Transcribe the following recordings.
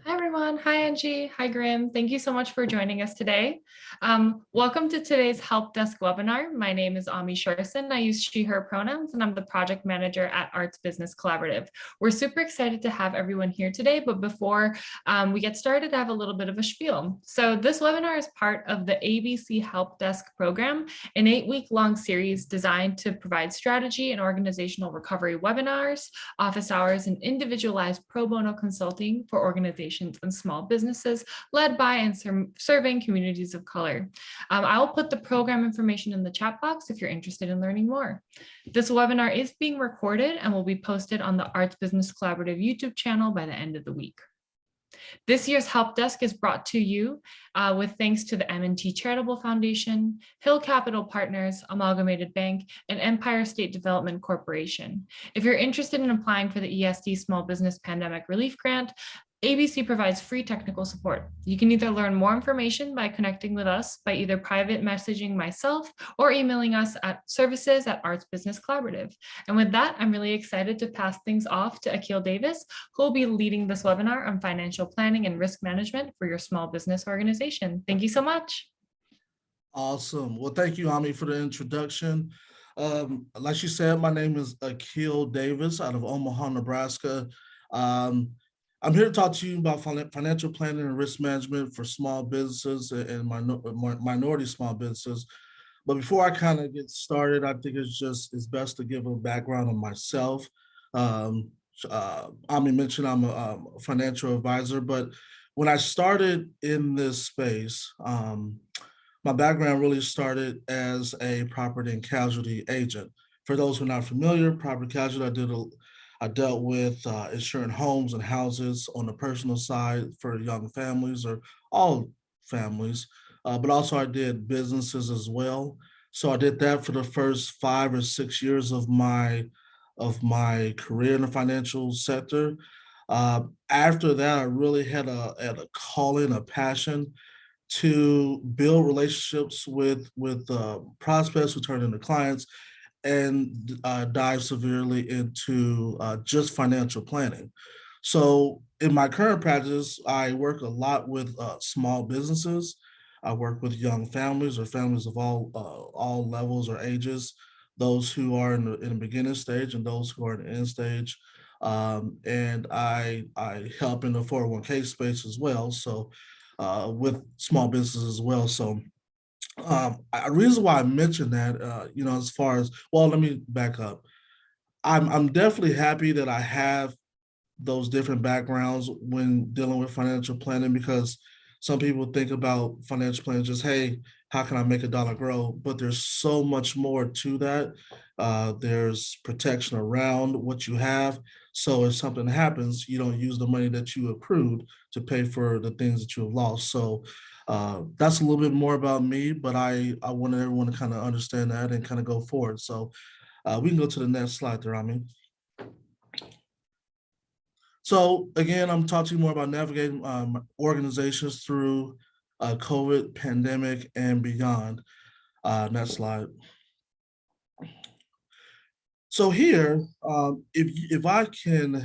Hi, everyone. Hi, Angie. Hi, Grim. Thank you so much for joining us today. Welcome to today's Help Desk webinar. My name is Ami Shorson. I use she, her pronouns, and I'm the project manager at Arts Business Collaborative. We're super excited to have everyone here today, but before we get started, I have a little bit of a spiel. So this webinar is part of the ABC Help Desk program, an 8-week-long series designed to provide strategy and organizational recovery webinars, office hours, and individualized pro bono consulting for organizations and small businesses led by and serving communities of color. I will put the program information in the chat box if you're interested in learning more. This webinar is being recorded and will be posted on the Arts Business Collaborative YouTube channel by the end of the week. This year's Help Desk is brought to you with thanks to the M&T Charitable Foundation, Hill Capital Partners, Amalgamated Bank, and Empire State Development Corporation. If you're interested in applying for the ESD Small Business Pandemic Relief Grant, ABC provides free technical support. You can either learn more information by connecting with us by either private messaging myself or emailing us at services@Arts Business Collaborative. And with that, I'm really excited to pass things off to Akil Davis, who will be leading this webinar on financial planning and risk management for your small business organization. Thank you so much. Awesome. Well, thank you, Ami, for the introduction. Like she said, my name is Akil Davis out of Omaha, Nebraska. I'm here to talk to you about financial planning and risk management for small businesses and minority small businesses. But before I kind of get started, I think it's best to give a background on myself. Ami mentioned I'm a financial advisor, but when I started in this space, my background really started as a property and casualty agent. For those who are not familiar, property casualty, I dealt with insuring homes and houses on the personal side for young families or all families, but also I did businesses as well. So I did that for the first 5 or 6 years of my career in the financial sector. After that, I really had a calling, a passion to build relationships with prospects who turn into clients and dive severely into just financial planning. So in my current practice, I work a lot with small businesses. I work with young families or families of all levels or ages, those who are in the beginning stage and those who are in the end stage. And I help in the 401k space as well. So with small businesses as well. So a reason why I mentioned that, as far as, well, let me back up. I'm definitely happy that I have those different backgrounds when dealing with financial planning, because some people think about financial planning just, hey, how can I make a dollar grow? But there's so much more to that. There's protection around what you have. So if something happens, you don't use the money that you accrued to pay for the things that you have lost. So that's a little bit more about me, but I wanted everyone to kind of understand that and kind of go forward. So we can go to the next slide there, Ami. So again, I'm talking to you more about navigating organizations through COVID pandemic and beyond. Next slide. So here, if I can, let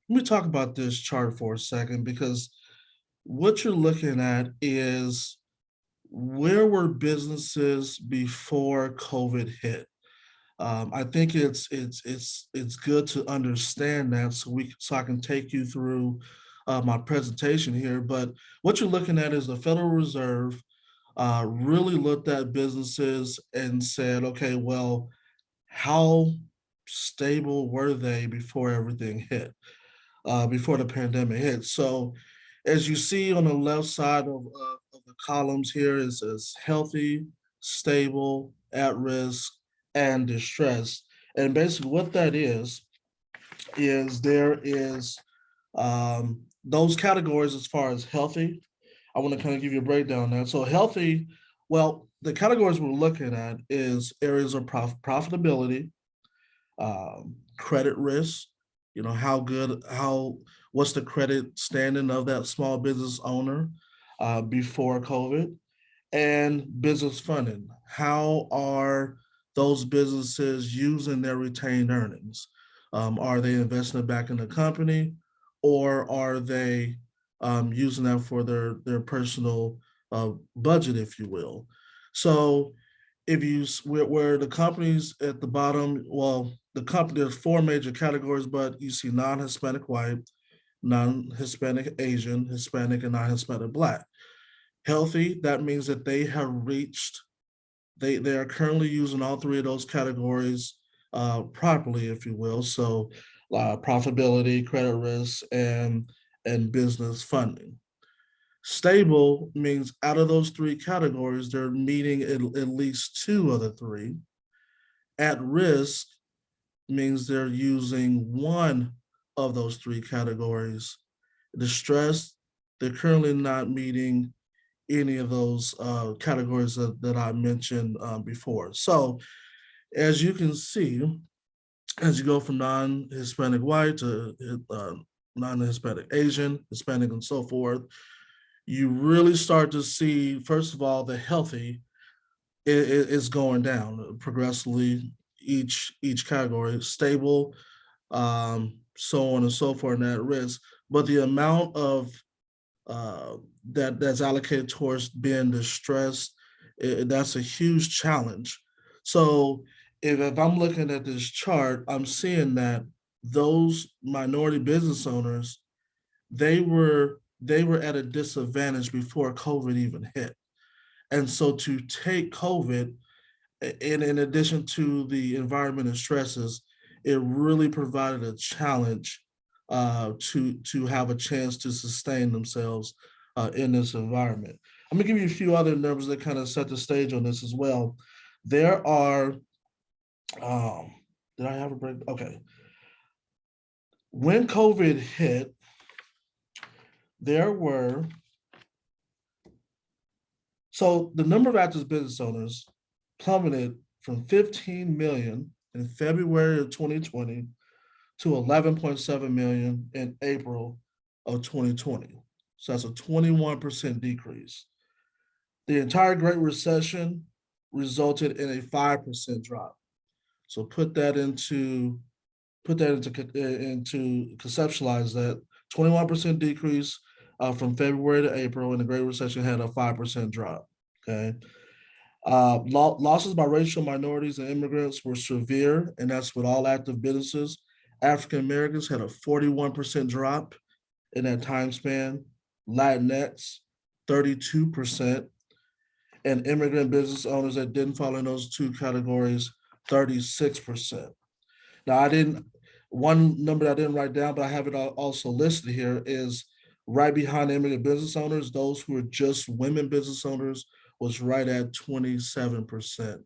me talk about this chart for a second, because what you're looking at is where were businesses before COVID hit. I think it's good to understand that, so I can take you through my presentation here. But what you're looking at is the Federal Reserve really looked at businesses and said, okay, well, how stable were they before everything hit, before the pandemic hit? So as you see on the left side of the columns here, it says healthy, stable, at risk, and distressed. And basically what that is there is those categories as far as healthy. I want to kind of give you a breakdown there. So healthy, well, the categories we're looking at is areas of profitability, credit risk, what's the credit standing of that small business owner before COVID, and business funding. How are those businesses using their retained earnings? Are they investing it back in the company, or are they using that for their personal budget, if you will. So if you where the companies at the bottom, well, the company, there's four major categories, but you see non-Hispanic white, non-Hispanic Asian, Hispanic, and non-Hispanic Black. Healthy, that means that they have reached, they are currently using all three of those categories properly, if you will. So profitability, credit risk, and business funding. Stable means out of those three categories, they're meeting at least two of the three. At risk means they're using one of those three categories. Distressed, they're currently not meeting any of those categories that I mentioned before. So as you can see, as you go from non-Hispanic white to non-Hispanic Asian, Hispanic, and so forth, you really start to see, first of all, the healthy is going down progressively. Each category stable, so on and so forth, and at risk. But the amount of that's allocated towards being distressed, that's a huge challenge. So if I'm looking at this chart, I'm seeing that those minority business owners, they were at a disadvantage before COVID even hit. And so to take COVID, in addition to the environment and stresses, it really provided a challenge to have a chance to sustain themselves in this environment. I'm gonna give you a few other numbers that kind of set the stage on this as well. There are, did I have a break? Okay. When COVID hit, there were, so the number of active business owners plummeted from 15 million in February of 2020 to 11.7 million in April of 2020. So that's a 21% decrease. The entire Great Recession resulted in a 5% drop. So put that into conceptualize that 21% decrease from February to April, and the Great Recession had a 5% drop. Okay. Losses by racial minorities and immigrants were severe, and that's with all active businesses. African Americans had a 41% drop in that time span, Latinx, 32%, and immigrant business owners that didn't fall in those two categories, 36%. Now, one number I didn't write down, but I have it also listed here, is right behind immigrant business owners, those who are just women business owners was right at 27%.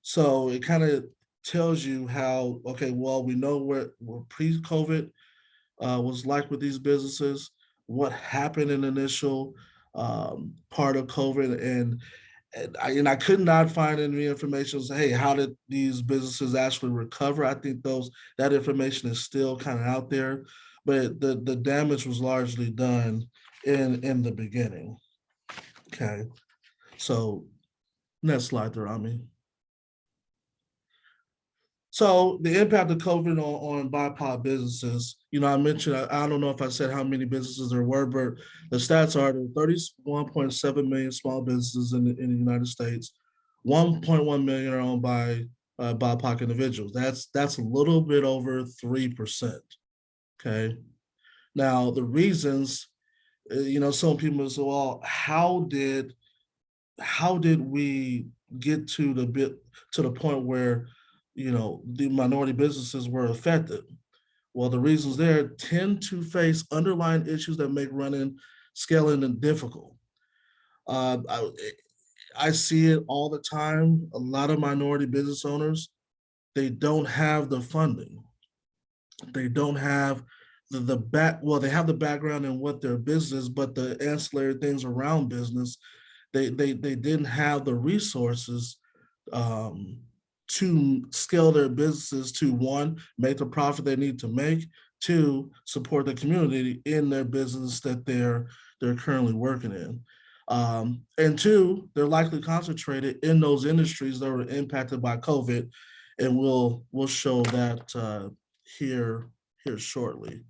So it kind of tells you how, okay, well, we know what pre-COVID was like with these businesses, what happened in the initial part of COVID, and I could not find any information. Hey, how did these businesses actually recover? I think that information is still kind of out there, but the damage was largely done in the beginning. Okay, so next slide there, Ami. So the impact of COVID on BIPOC businesses, I mentioned, I don't know if I said how many businesses there were, but the stats are there 31.7 million small businesses in the United States. 1.1 million are owned by BIPOC individuals. That's a little bit over 3%. Okay. Now the reasons, some people say, well, how did we get to the point where the minority businesses were affected? Well, the reasons there tend to face underlying issues that make running, scaling difficult. I see it all the time. A lot of minority business owners, they don't have the funding. They don't have they have the background in what their business, but the ancillary things around business, they didn't have the resources to scale their businesses to, one, make the profit they need to make, two, support the community in their business that they're currently working in. And two, they're likely concentrated in those industries that were impacted by COVID, and we'll show that here shortly.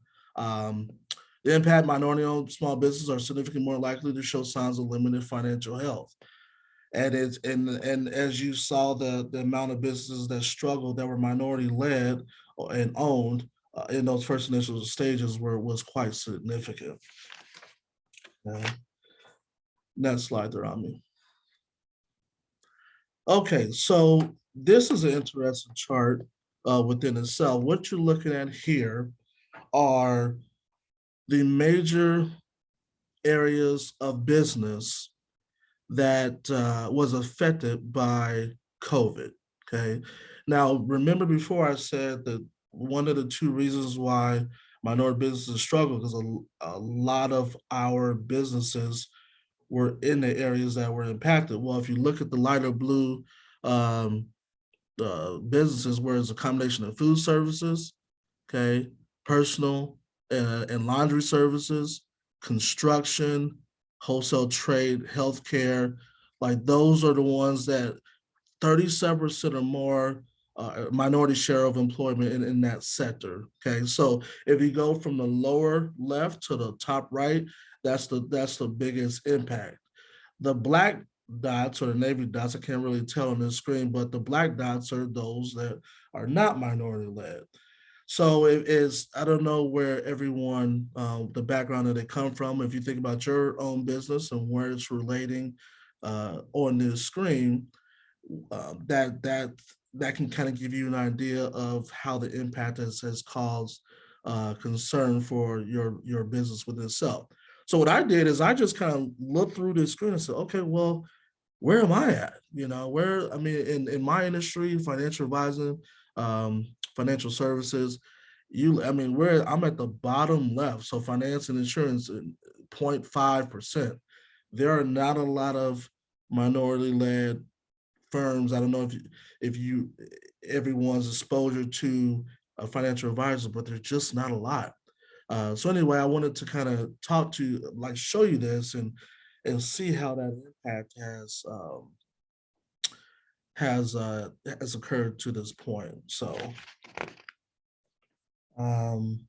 The impact minority-owned small businesses are significantly more likely to show signs of limited financial health. And it's and as you saw, the amount of businesses that struggled that were minority led and owned in those first initial stages was quite significant. Next slide there on me. Okay, so this is an interesting chart within itself. What you're looking at here are the major areas of business that was affected by COVID. Okay. Now, remember before I said that one of the two reasons why minority businesses struggle because a lot of our businesses were in the areas that were impacted. Well, if you look at the lighter blue um, businesses, where it's a combination of food services, okay, personal and laundry services, construction, wholesale trade, healthcare, like those are the ones that 37% or more minority share of employment in that sector. Okay, so if you go from the lower left to the top right, that's the biggest impact. The black dots or the navy dots, I can't really tell on this screen, but the black dots are those that are not minority led. So it is, I don't know where everyone, the background that they come from. If you think about your own business and where it's relating on this screen, that can kind of give you an idea of how the impact has caused concern for your business within itself. So what I did is I just kind of looked through this screen and said, okay, well, where am I at? You know, where, I mean, in my industry, financial advising, financial services, I mean, where I'm at the bottom left. So finance and insurance, 0.5%. There are not a lot of minority led firms. I don't know if you everyone's exposure to a financial advisor, but there's just not a lot. So anyway, I wanted to kind of talk to, like, show you this and see how that impact has occurred to this point. So, in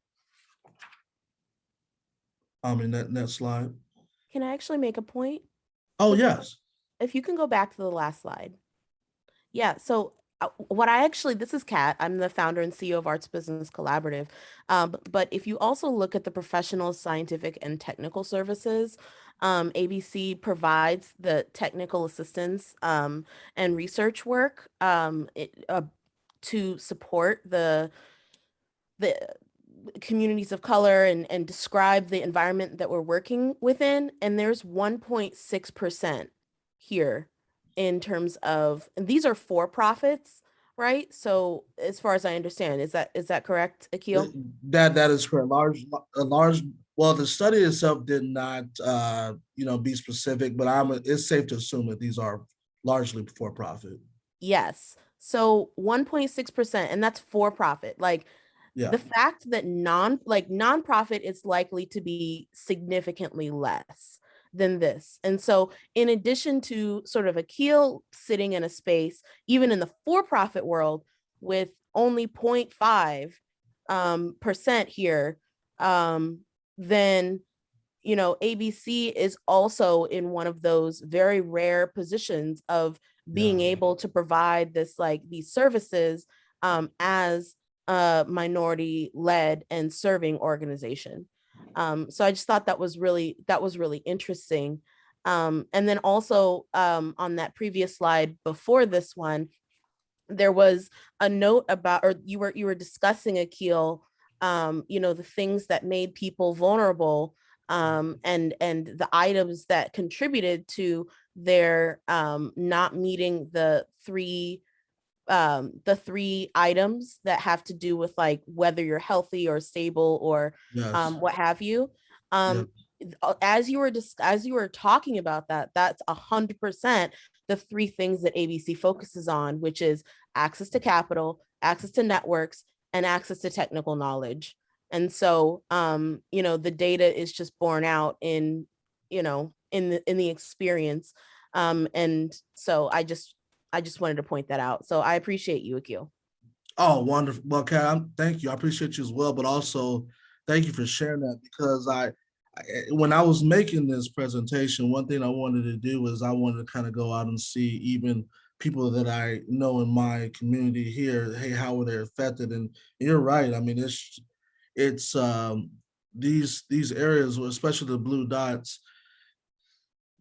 that next slide. Can I actually make a point? Oh yes. If you can go back to the last slide. Yeah, so this is Kat. I'm the founder and CEO of Arts Business Collaborative. But if you also look at the professional, scientific, and technical services, ABC provides the technical assistance and research work to support the communities of color and describe the environment that we're working within. And there's 1.6% here in terms of, and these are for-profits, right? So as far as I understand, is that correct, Akil? That is correct. Well, the study itself did not be specific, but it's safe to assume that these are largely for-profit. Yes. So 1.6%, and that's for-profit. Like, yeah. The fact that nonprofit is likely to be significantly less than this. And so in addition to sort of Akil sitting in a space, even in the for-profit world, with only 0.5% here, then, ABC is also in one of those very rare positions of being able to provide these services as a minority-led and serving organization. So I just thought that was really interesting. And then also on that previous slide before this one, there was a note about, or you were discussing, Akil, the things that made people vulnerable and the items that contributed to their not meeting the three items that have to do with like whether you're healthy or stable or what have you. As you were talking about that, that's 100% the three things that ABC focuses on, which is access to capital, access to networks, and access to technical knowledge. And so the data is just borne out in the experience. And so I just wanted to point that out. So I appreciate you, Akil. Oh, wonderful. Well, Kat, thank you. I appreciate you as well. But also, thank you for sharing that, because when I was making this presentation, one thing I wanted to do is I wanted to kind of go out and see even people that I know in my community here, hey, how were they affected? And you're right. I mean, it's these areas, especially the blue dots,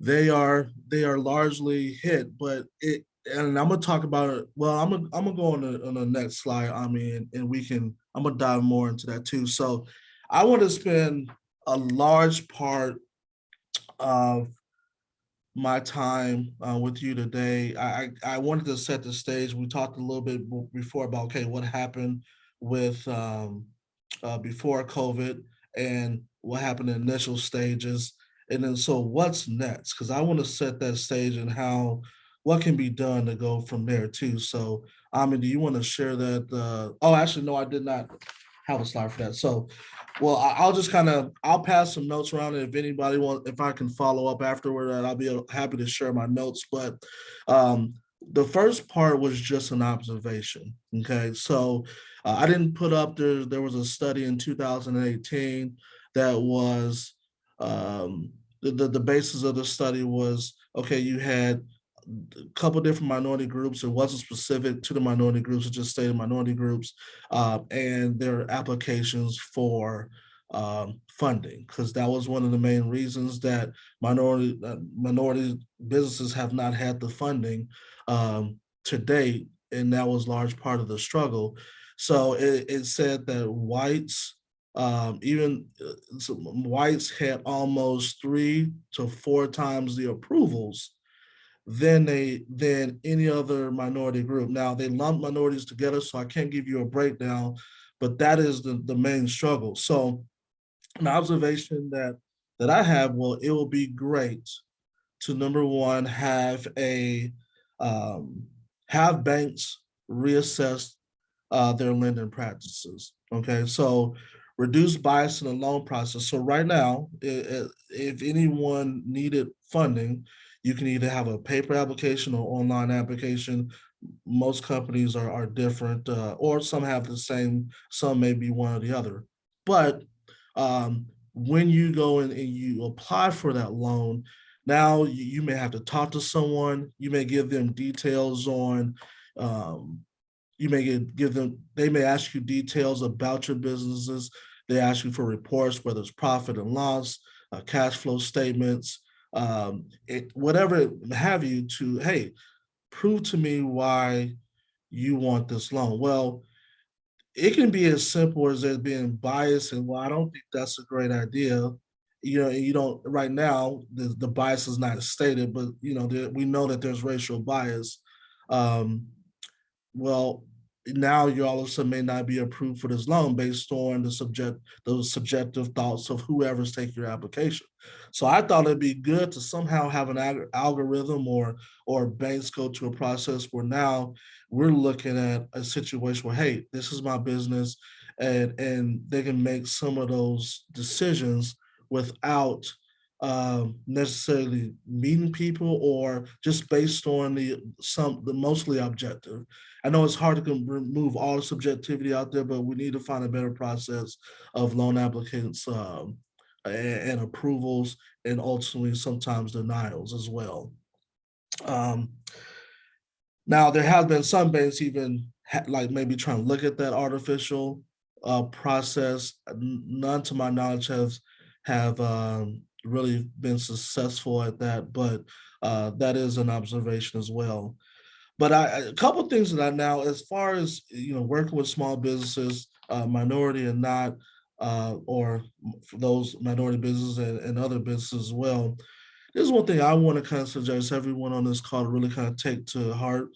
they are largely hit, but it and I'm gonna talk about it. Well, I'm gonna go on the next slide, I mean, and I'm gonna dive more into that too. So I want to spend a large part of my time with you today. I wanted to set the stage. We talked a little bit before about, okay, what happened with before COVID and what happened in initial stages. And then, so what's next? Because I want to set that stage and what can be done to go from there too. So, do you want to share that? Oh, actually, no, I did not have a slide for that. So, well, I'll just I'll pass some notes around, and if anybody wants, if I can follow up afterward, I'll be happy to share my notes. But the first part was just an observation. Okay, so I didn't put up there was a study in 2018 that was the basis of the study was, okay, you had a couple different minority groups. It wasn't specific to the minority groups, it just stated minority groups and their applications for funding, because that was one of the main reasons that minority businesses have not had the funding to date, and that was large part of the struggle. So it said that whites, even whites had almost 3 to 4 times the approvals than any other minority group. Now they lump minorities together, so I can't give you a breakdown, but that is the main struggle. So an observation that I have, well, it will be great to, number one, have banks reassess their lending practices. Okay, so reduce bias in the loan process. So right now, if anyone needed funding, you can either have a paper application or online application. Most companies are different, or some have the same, some may be one or the other. But when you go in and you apply for that loan, now you may have to talk to someone, you may give them details on you may give them, they may ask you details about your businesses. They ask you for reports, whether it's profit and loss, cash flow statements, whatever have you, to, hey, prove to me why you want this loan. Well, it can be as simple as it being biased, and, well, I don't think that's a great idea. You don't, right now, the bias is not stated, but we know that there's racial bias. Um, well, now you all of a sudden may not be approved for this loan based on those subjective thoughts of whoever's taking your application. So I thought it'd be good to somehow have an algorithm, or banks go to a process where now we're looking at a situation where, hey, this is my business, and they can make some of those decisions without necessarily meeting people, or just based on the mostly objective. I know it's hard to remove all the subjectivity out there, but we need to find a better process of loan applicants and approvals, and ultimately sometimes denials as well. Now there have been some banks even like maybe trying to look at that artificial process. None, to my knowledge, have really been successful at that, but that is an observation as well. But a couple of things that I now, as far as working with small businesses, minority and not, or for those minority businesses and other businesses as well. There's one thing I want to kind of suggest everyone on this call to really kind of take to heart.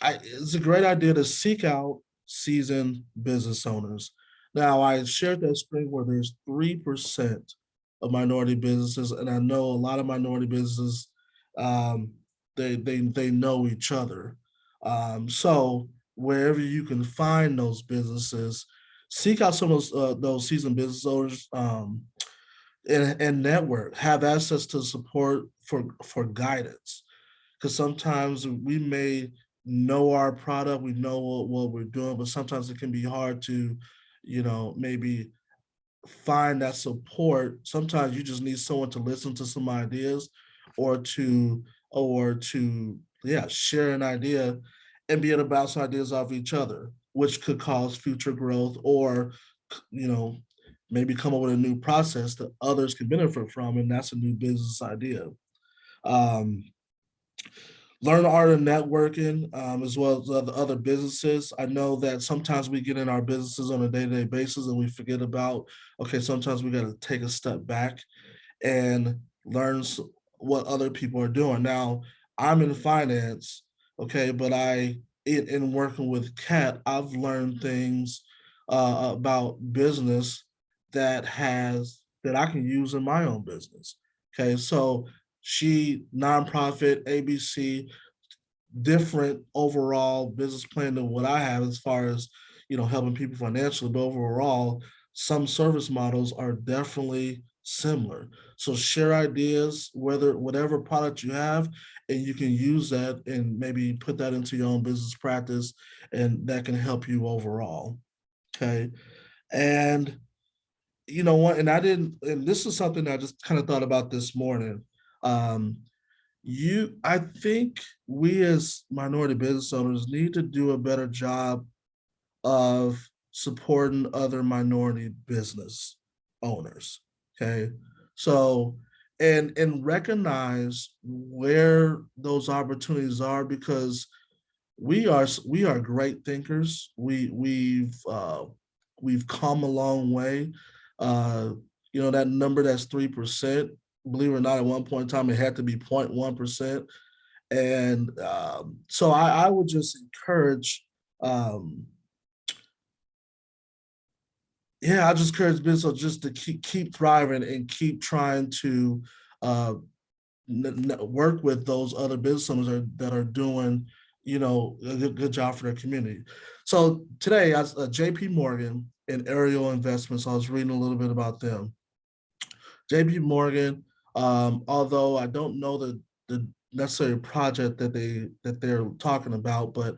It's a great idea to seek out seasoned business owners. Now, I shared that screen where there's 3% of minority businesses, and I know a lot of minority businesses, um, they know each other. So wherever you can find those businesses, seek out some of those seasoned business owners, and network, have access to support for guidance, because sometimes we may know our product, we know what we're doing, but sometimes it can be hard to, maybe find that support, sometimes you just need someone to listen to some ideas or to share an idea and be able to bounce ideas off each other, which could cause future growth or, you know, maybe come up with a new process that others can benefit from, and that's a new business idea. Um, Learn the art of networking, as well as other businesses. I know that sometimes we get in our businesses on a day-to-day basis and we forget about, okay, sometimes we got to take a step back and learn what other people are doing. Now, I'm in finance, okay, but in working with Kat, I've learned things about business that I can use in my own business. Okay, so she nonprofit ABC, different overall business plan than what I have as far as, helping people financially, but overall some service models are definitely similar. So share ideas, whatever product you have, and you can use that and maybe put that into your own business practice, and that can help you overall. Okay. And you know what, and this is something I just kind of thought about this morning. um I think we as minority business owners need to do a better job of supporting other minority business owners. Okay. So, and recognize where those opportunities are, because we are great thinkers. We've come a long way. Uh, that number that's 3%. Believe it or not, at one point in time, it had to be 0.1%. And so I would just encourage, um, I just encourage business just to keep thriving and keep trying to uh, work with those other business owners that are doing, a good job for their community. So today, as JP Morgan and Ariel Investments, I was reading a little bit about them. JP Morgan, although I don't know the necessary project that they're talking about, but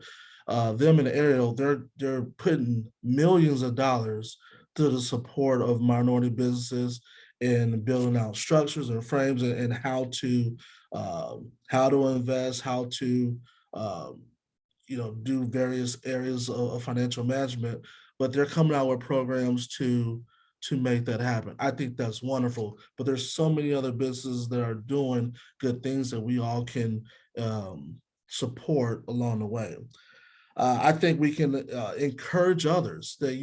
them and Ariel, they're putting millions of dollars to the support of minority businesses and building out structures and frames, and how to invest, how to um, do various areas of financial management. But they're coming out with programs to make that happen. I think that's wonderful. But there's so many other businesses that are doing good things that we all can support along the way. I think we can encourage others that,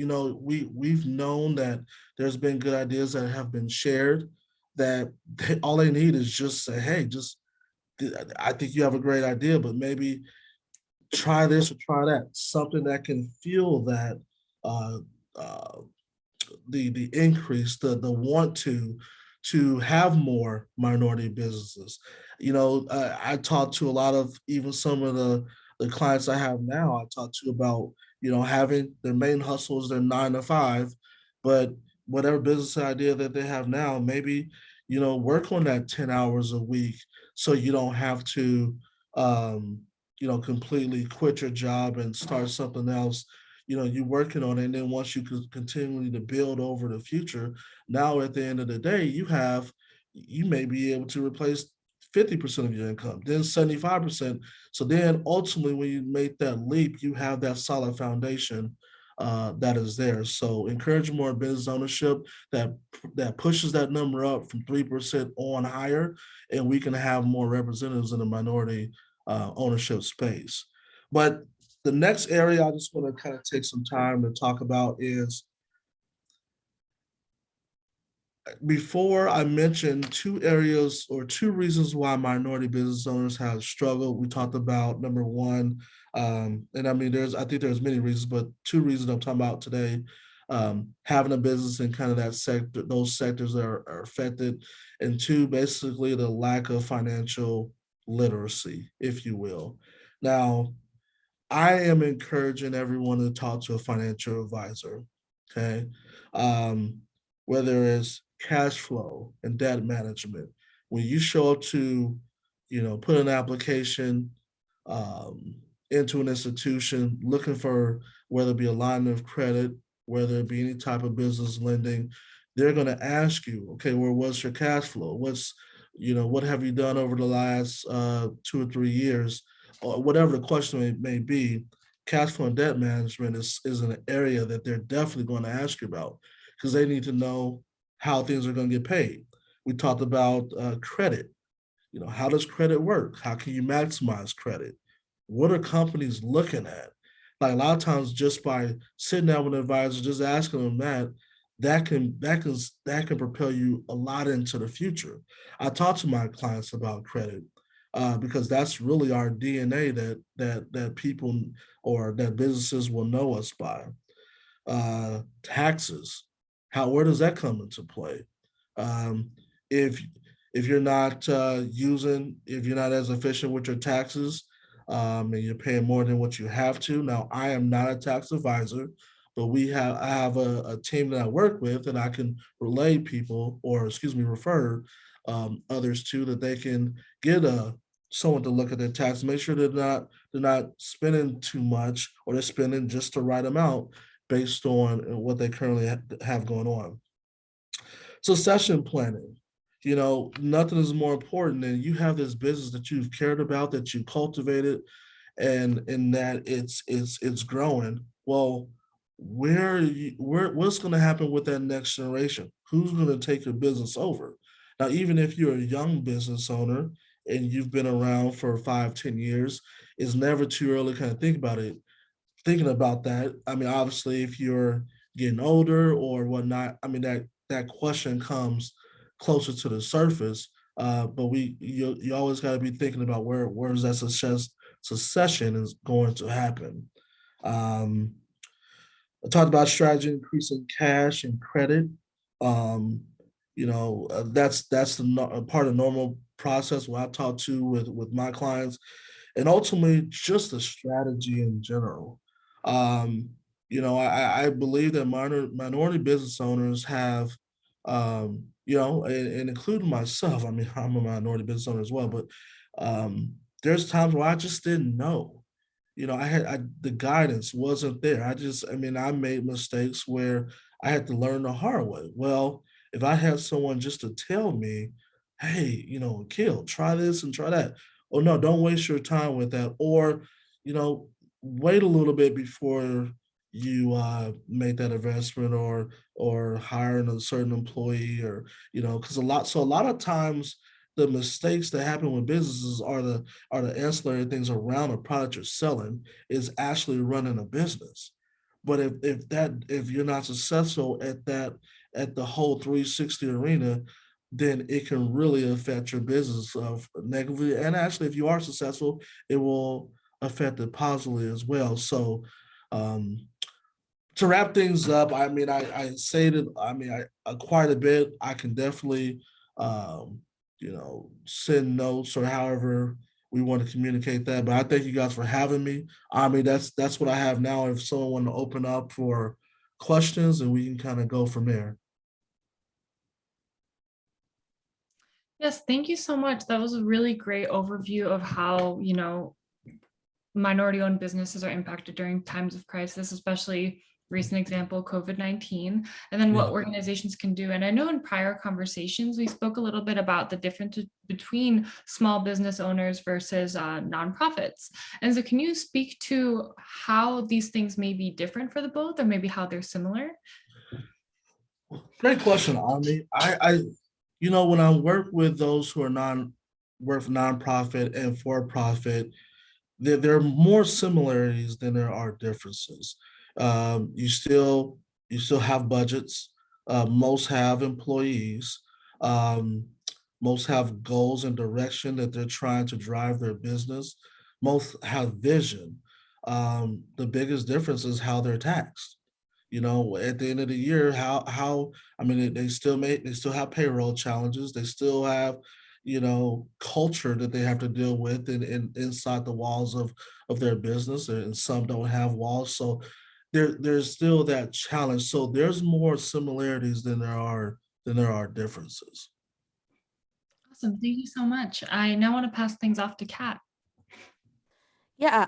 we've known that there's been good ideas that have been shared, that all they need is just say, hey, I think you have a great idea, but maybe try this or try that. Something that can fuel that uh, uh, the increase, the want to have more minority businesses. I talk to a lot of, even some of the clients I have now. I talk to about, having their main hustle is their 9 to 5, but whatever business idea that they have now, maybe, work on that 10 hours a week, so you don't have to completely quit your job and start something else. You're working on it, and then once you could continually to build over the future, now at the end of the day, you may be able to replace 50% of your income, then 75%. So then ultimately, when you make that leap, you have that solid foundation that is there. So encourage more business ownership that pushes that number up from 3% on higher, and we can have more representatives in the minority ownership space. But the next area I just want to kind of take some time to talk about is, before I mentioned two areas or two reasons why minority business owners have struggled. We talked about number one, and I mean, I think there's many reasons, but two reasons I'm talking about today: having a business in kind of that sector, those sectors that are affected, and two, basically the lack of financial literacy, if you will. Now, I am encouraging everyone to talk to a financial advisor. Okay. Um, Whether it's cash flow and debt management, when you show up to, put an application um, into an institution looking for, whether it be a line of credit, whether it be any type of business lending, they're going to ask you, okay, well, what's your cash flow? What have you done over the last 2 or 3 years? Or whatever the question may be, cash flow and debt management is an area that they're definitely going to ask you about because they need to know how things are going to get paid. We talked about credit. How does credit work? How can you maximize credit? What are companies looking at? Like a lot of times, just by sitting down with an advisor, just asking them that can propel you a lot into the future. I talk to my clients about credit because that's really our DNA that people or that businesses will know us by. Taxes, where does that come into play? Um, if if you're not if you're not as efficient with your taxes, and you're paying more than what you have to. Now, I am not a tax advisor, but I have a team that I work with, and I can relay people, or excuse me, refer others to that they can get someone to look at their tax, make sure they're not spending too much, or they're spending just the right amount based on what they currently have going on. Succession planning. Nothing is more important than you have this business that you've cared about, that you cultivated, and that it's growing. Well, what's going to happen with that next generation? Who's going to take your business over? Now, even if you're a young business owner and you've been around for 5, 10 years, it's never too early to kind of thinking about that. I mean, obviously, if you're getting older or whatnot, I mean that question comes closer to the surface. But you always got to be thinking about where is that succession is going to happen. Um, I talked about strategy increasing cash and credit. That's a part of the normal process what I talk to with my clients, and ultimately just the strategy in general. I believe that minority business owners have, and including myself. I mean, I'm a minority business owner as well, but there's times where I just didn't know. The guidance wasn't there. I made mistakes where I had to learn the hard way. Well, if I had someone just to tell me, hey, Akil, try this and try that. Oh no, don't waste your time with that. Or, you know, wait a little bit before you make that investment, or hiring a certain employee, or because a lot of times the mistakes that happen with businesses are the ancillary things around a product you're selling, is actually running a business. But if you're not successful at the whole 360 arena, then it can really affect your business negatively. And actually, if you are successful, it will affect it positively as well. So um, to wrap things up, I mean, I say that, I mean, quite a bit. I can definitely, send notes or however we want to communicate that. But I thank you guys for having me. I mean, that's what I have now. If someone want to open up for questions, and we can kind of go from there. Yes, thank you so much. That was a really great overview of how, minority-owned businesses are impacted during times of crisis, especially recent example, COVID-19, and then what Yeah. organizations can do. And I know in prior conversations, we spoke a little bit about the difference between small business owners versus nonprofits. And so can you speak to how these things may be different for the both, or maybe how they're similar? Great question, Ami. When I work with those who are nonprofit and for profit, there are more similarities than there are differences. Um, you still you still have budgets. Most have employees. Um, Most have goals and direction that they're trying to drive their business. Most have vision. The biggest difference is how they're taxed. At the end of the year, how I mean, they still have payroll challenges. They still have, culture that they have to deal with in inside the walls of their business, and some don't have walls. So there's still that challenge. So there's more similarities than there are differences. Awesome. Thank you so much. I now want to pass things off to Kat. Yeah,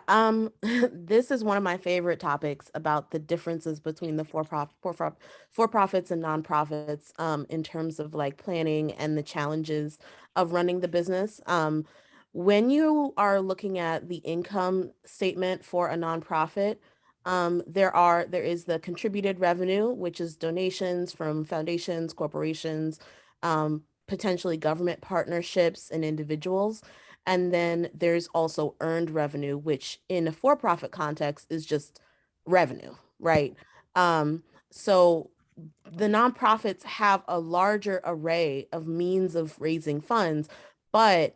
this is one of my favorite topics about the differences between the for-profits and nonprofits, in terms of like planning and the challenges of running the business. When you are looking at the income statement for a nonprofit, there is the contributed revenue, which is donations from foundations, corporations, potentially government partnerships and individuals. And then there's also earned revenue, which in a for-profit context is just revenue, right? So the nonprofits have a larger array of means of raising funds, but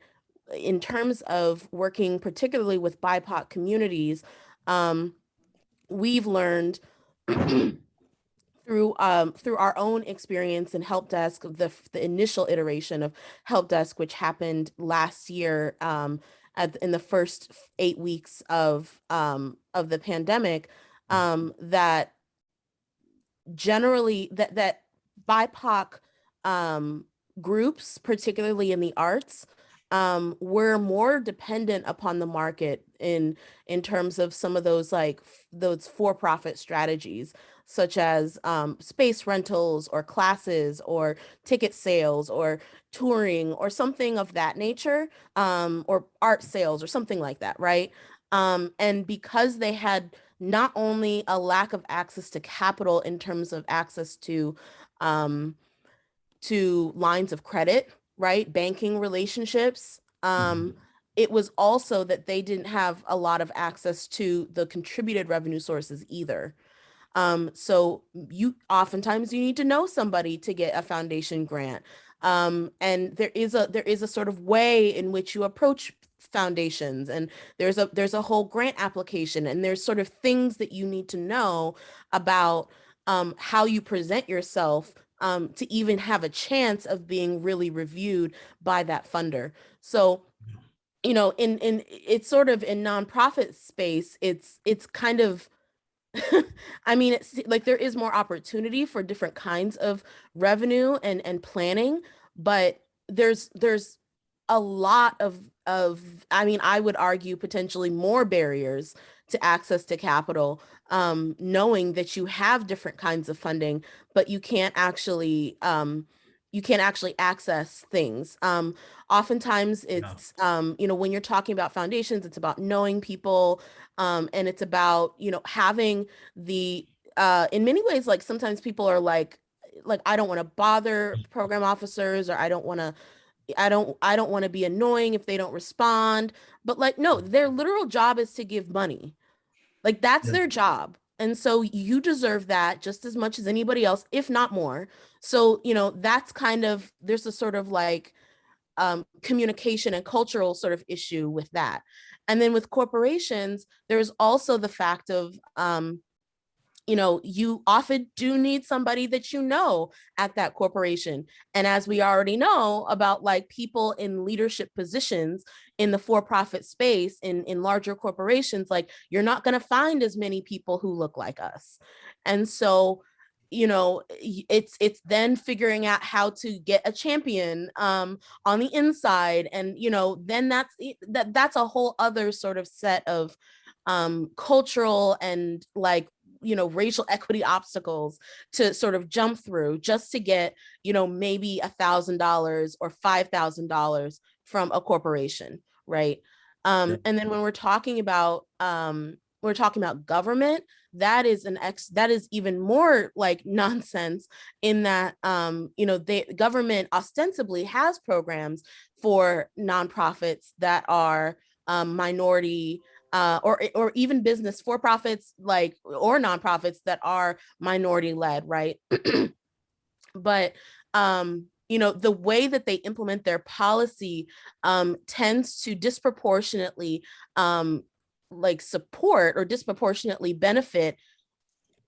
in terms of working particularly with BIPOC communities, um, we've learned through our own experience in help desk, the initial iteration of help desk, which happened last year, in the first 8 weeks of the pandemic, that generally that BIPOC groups, particularly in the arts, were more dependent upon the market in terms of some of those those for-profit strategies, such as space rentals or classes or ticket sales or touring or something of that nature, or art sales or something like that, right? And because they had not only a lack of access to capital in terms of access um, to lines of credit, right? Banking relationships. It was also that they didn't have a lot of access to the contributed revenue sources either. So you need to know somebody to get a foundation grant. And there is a sort of way in which you approach foundations, and there's a whole grant application, and there's sort of things that you need to know about how you present yourself to even have a chance of being really reviewed by that funder. So, in it's sort of in nonprofit space, it's kind of I mean, it's like there is more opportunity for different kinds of revenue and planning, but there's a lot of I mean, I would argue potentially more barriers to access to capital, knowing that you have different kinds of funding, but you can't actually access things. Oftentimes Yeah. it's when you're talking about foundations, it's about knowing people, and it's about having the in many ways, like sometimes people are like I don't want to bother program officers, or I don't want to be annoying if they don't respond. But like, no, their literal job is to give money. Like that's Yeah. their job. And so you deserve that just as much as anybody else, if not more. So, that's kind of, there's a sort of like communication and cultural sort of issue with that. And then with corporations, there's also the fact of you often do need somebody that at that corporation. And as we already know about like people in leadership positions in the for-profit space in larger corporations, like you're not going to find as many people who look like us. And so it's then figuring out how to get a champion on the inside, and then that's a whole other sort of set of cultural and like racial equity obstacles to sort of jump through just to get maybe $1,000 or $5,000 from a corporation, right? Yeah. And then when we're talking about government, that is that is even more like nonsense, in that the government ostensibly has programs for nonprofits that are minority, or even business for profits, like, or nonprofits that are minority led, right? But the way that they implement their policy tends to disproportionately like support or disproportionately benefit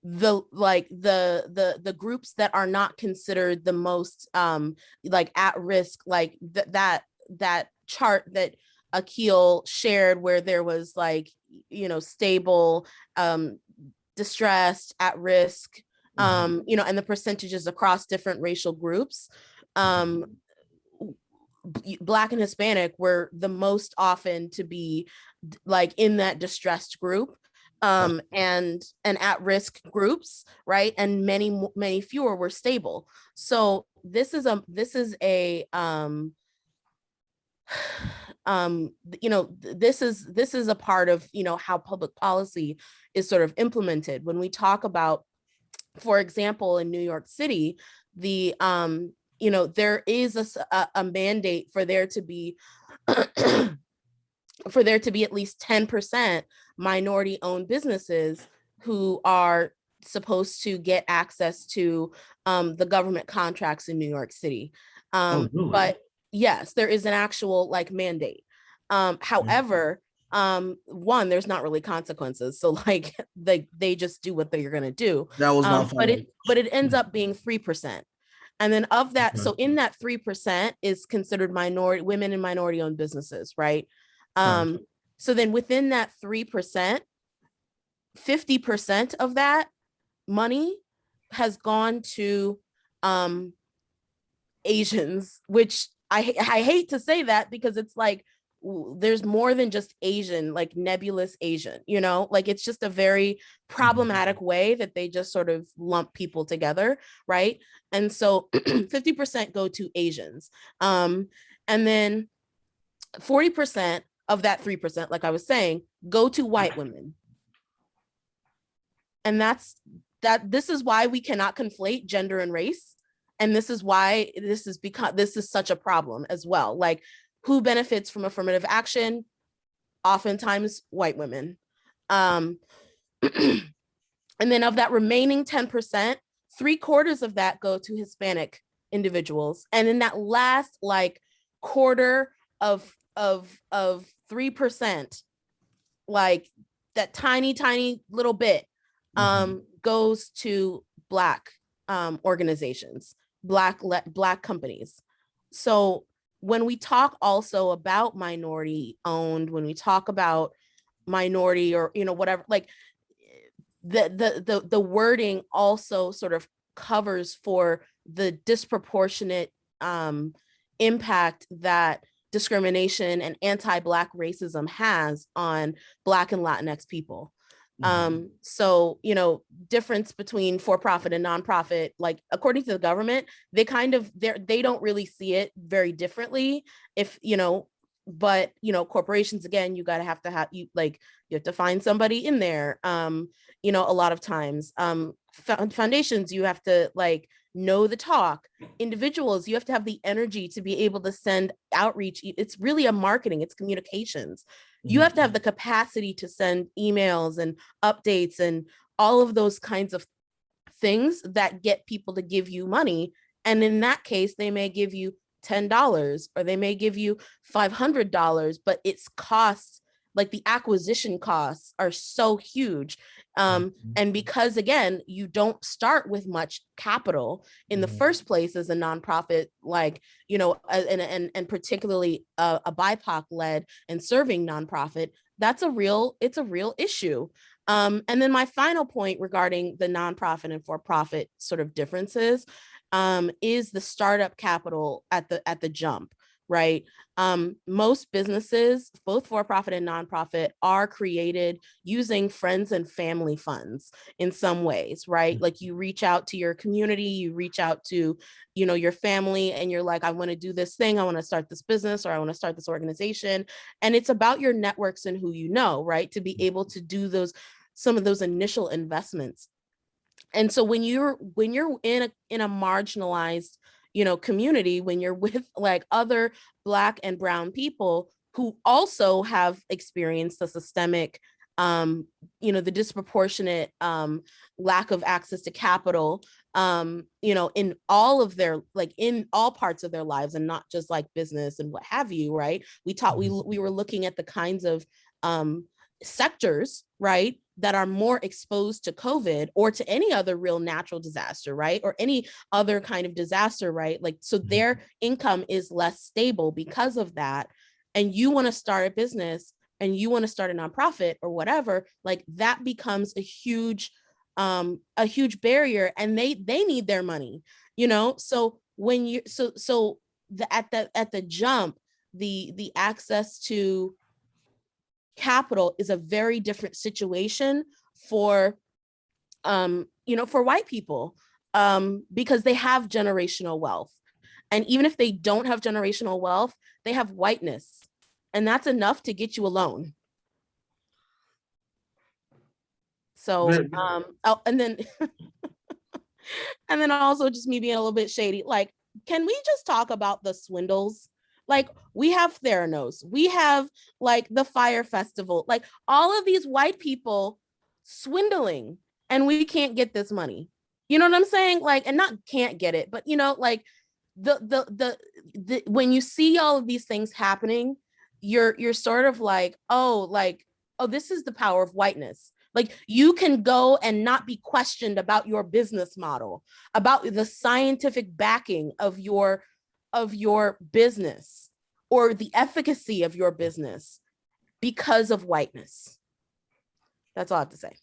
the groups that are not considered the most like at risk, like that chart that Akil shared, where there was like stable, distressed, at risk, and the percentages across different racial groups. um Black and Hispanic were the most often to be like in that distressed group, and at-risk groups, right? And many fewer were stable. So this is a this is a part of, how public policy is sort of implemented. When we talk about, for example, in New York City, the there is a mandate for there to be for there to be at least 10% minority owned businesses who are supposed to get access to the government contracts in New York City. Really? But yes, there is an actual like mandate. However, one, there's not really consequences. So like they just do what they're gonna do. That was my but it ends up being 3%. And then of that, Okay. so in that 3% is considered women and minority owned businesses, right? So then within that 3%, 50% of that money has gone to Asians, which I hate to say that, because it's like, there's more than just Asian, like nebulous Asian, like it's just a very problematic way that they just sort of lump people together, right? And so 50% go to Asians. And then 40% of that 3%, like I was saying, go to white women. And this is why we cannot conflate gender and race. And this is why this is such a problem as well. Like, who benefits from affirmative action? Oftentimes white women. And then of that remaining 10%, 3/4 of that go to Hispanic individuals. And in that last like quarter of 3%, like that tiny little bit, goes to Black organizations, Black companies. So when we talk also about minority owned, when we talk about minority or whatever, like the wording also sort of covers for the disproportionate impact that discrimination and anti-Black racism has on Black and Latinx people. So, difference between for-profit and nonprofit, like according to the government, they don't really see it very differently. But corporations, again, you have to find somebody in there. A lot of times, foundations, you have to like know the talk. Individuals, you have to have the energy to be able to send outreach. It's really it's communications. You have to have the capacity to send emails and updates and all of those kinds of things that get people to give you money. And in that case, they may give you $10 or they may give you $500, but its costs, like the acquisition costs, are so huge. And because, again, you don't start with much capital in the first place as a nonprofit, like, and particularly a BIPOC led and serving nonprofit, it's a real issue. And then my final point regarding the nonprofit and for-profit sort of differences is the startup capital at the jump. Right. Most businesses, both for-profit and nonprofit, are created using friends and family funds in some ways, right? Like you reach out to your community, you reach out to, your family, and you're like, I want to do this thing. I want to start this business, or I want to start this organization. And it's about your networks and who you know, right? To be able to do some of those initial investments. And so when you're in a marginalized community, when you're with like other Black and brown people who also have experienced the systemic, the disproportionate lack of access to capital, in all of their, like in all parts of their lives, and not just like business and what have you, right? We were looking at the kinds of sectors, right, that are more exposed to COVID or to any other real natural disaster, right? Or any other kind of disaster, right? Like, so their income is less stable because of that. And you want to start a business and you want to start a nonprofit or whatever, like that becomes a huge barrier, and they need their money, So when you, at the jump, the access to capital is a very different situation for, for white people, because they have generational wealth. And even if they don't have generational wealth, they have whiteness. And that's enough to get you a loan. So, and then, and then also just me being a little bit shady, like, can we just talk about the Swindles? Like, we have Theranos, we have like the Fire Festival, like all of these white people swindling, and we can't get this money. You know what I'm saying? Like, and not can't get it, but like the when you see all of these things happening, you're sort of like, oh, this is the power of whiteness. Like, you can go and not be questioned about your business model, about the scientific backing of your business or the efficacy of your business because of whiteness. That's all I have to say.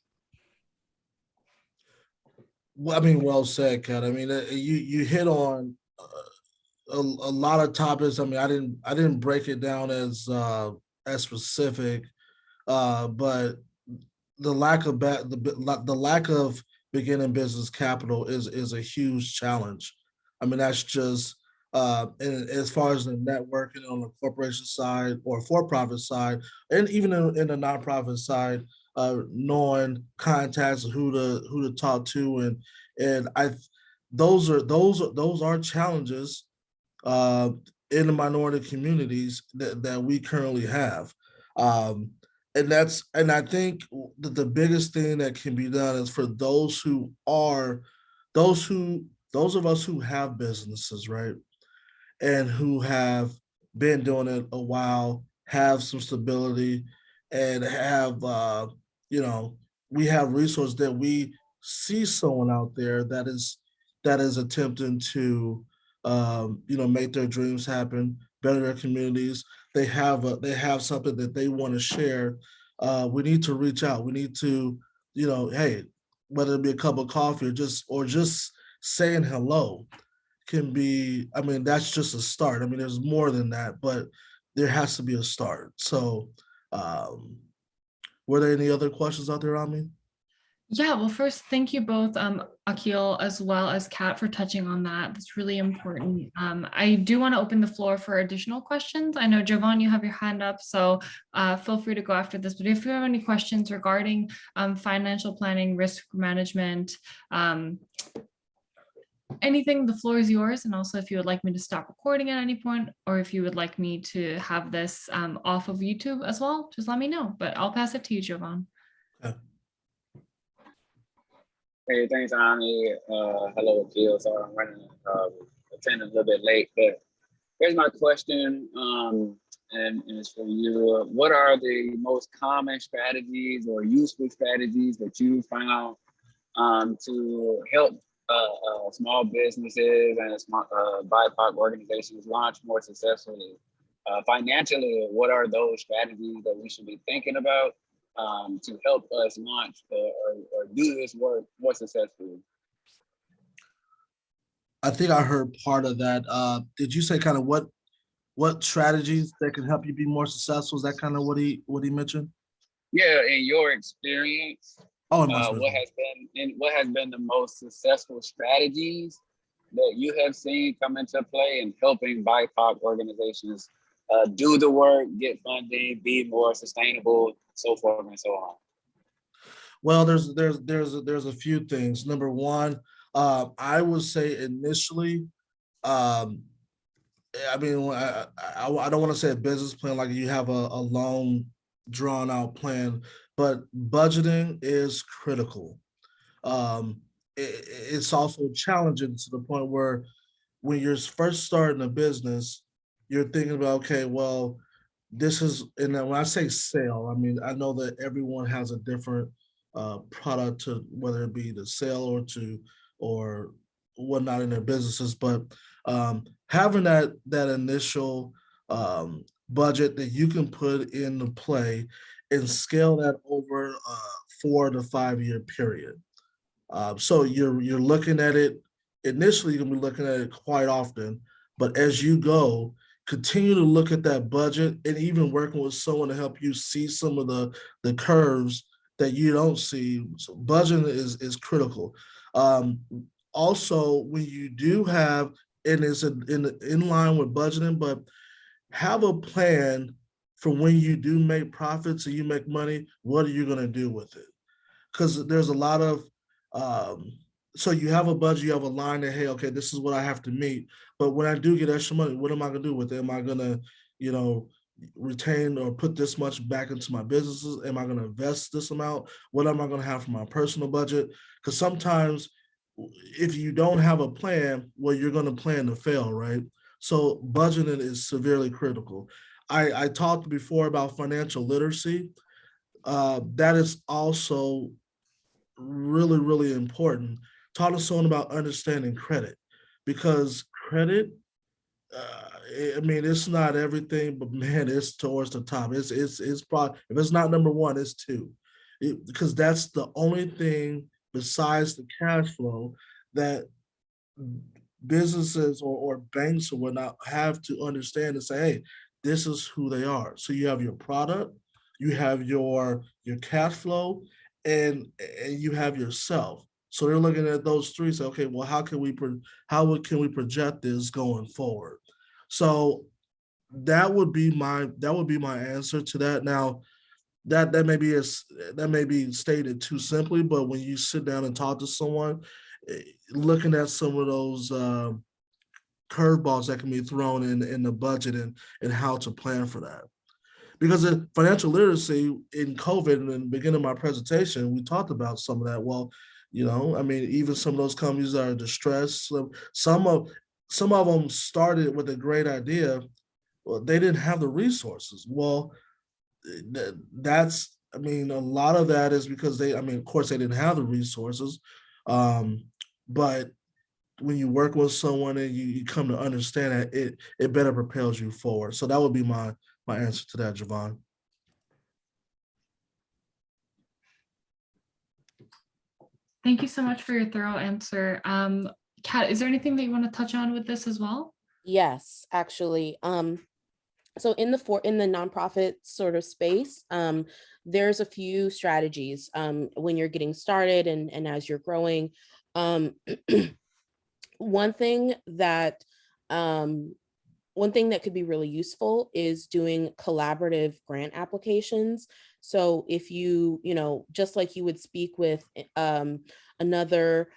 Well, I mean, well said, Kat. I mean, you hit on a lot of topics. I mean, I didn't break it down as specific, but the lack of beginning business capital is a huge challenge. I mean, that's just and as far as the networking on the corporation side or for-profit side, and even in the nonprofit side, knowing contacts, who to talk to, and those are challenges in the minority communities that we currently have. And I think that the biggest thing that can be done is for those of us who have businesses, right, and who have been doing it a while, have some stability, and have we have resources that we see someone out there that is attempting to make their dreams happen, better their communities. They have something that they want to share. We need to reach out. We need to, hey, whether it be a cup of coffee or just saying hello can be, I mean, that's just a start. I mean, there's more than that, but there has to be a start. So were there any other questions out there on me? Yeah, well, first, thank you both, Akil, as well as Kat, for touching on that. That's really important. I do want to open the floor for additional questions. I know, Jovan, you have your hand up, so feel free to go after this. But if you have any questions regarding financial planning, risk management, anything, the floor is yours. And also, if you would like me to stop recording at any point, or if you would like me to have this off of YouTube as well, just let me know. But I'll pass it to you, Jovan. Okay. Hey, thanks, Ani. Hello, Akil. Sorry, I'm running, attending a little bit late, but here's my question, and it's for you. What are the most common strategies or useful strategies that you found to help small businesses and small BIPOC organizations launch more successfully? Financially, what are those strategies that we should be thinking about to help us launch or do this work more successfully? I think I heard part of that. Did you say kind of what strategies that can help you be more successful? Is that kind of what he mentioned? Yeah, in your experience, what has been the most successful strategies that you have seen come into play in helping BIPOC organizations do the work, get funding, be more sustainable, so forth and so on? Well, there's a few things. Number one, I would say initially, I mean, I don't want to say a business plan like you have a long drawn out plan, but budgeting is critical. It's also challenging to the point where when you're first starting a business, you're thinking about, okay, well, this is, and when I say sale, I mean, I know that everyone has a different product to, whether it be to sell or whatnot in their businesses, but having that initial budget that you can put into play and scale that over a 4 to 5 year period. So you're looking at it initially. You're gonna be looking at it quite often, but as you go, continue to look at that budget, and even working with someone to help you see some of the curves that you don't see. So budgeting is critical. Um, Also, when you do have, and it's in line with budgeting, but have a plan for when you do make profits and you make money, what are you going to do with it? Because there's a lot of, so you have a budget, you have a line that, hey, okay, this is what I have to meet. But when I do get extra money, what am I going to do with it? Am I going to, retain or put this much back into my businesses? Am I going to invest this amount? What am I going to have for my personal budget? Because sometimes if you don't have a plan, well, you're going to plan to fail, right? So budgeting is severely critical. I talked before about financial literacy. That is also really, really important. Talk to someone about understanding credit, because credit, I mean, it's not everything, but man, it's towards the top. It's probably, if it's not number one, it's two, because that's the only thing besides the cash flow that businesses or banks or whatnot have to understand and say, hey, this is who they are. So you have your product, you have your cash flow, and you have yourself. So they're looking at those three. Say, okay, well, how can we project this going forward? So that would be my answer to that. Now, that may be stated too simply, but when you sit down and talk to someone, looking at some of those curveballs that can be thrown in the budget and how to plan for that. Because of financial literacy in COVID, and in the beginning of my presentation, we talked about some of that. Well, I mean, even some of those companies that are distressed, some of them started with a great idea. Well, they didn't have the resources. Well, that's, I mean, a lot of that is because of course they didn't have the resources. But when you work with someone and you come to understand that, it better propels you forward. So that would be my answer to that, Javon. Thank you so much for your thorough answer. Kat, is there anything that you want to touch on with this as well? Yes, actually. So in the nonprofit sort of space, there's a few strategies when you're getting started and as you're growing. One thing that could be really useful is doing collaborative grant applications. So if you just like you would speak with another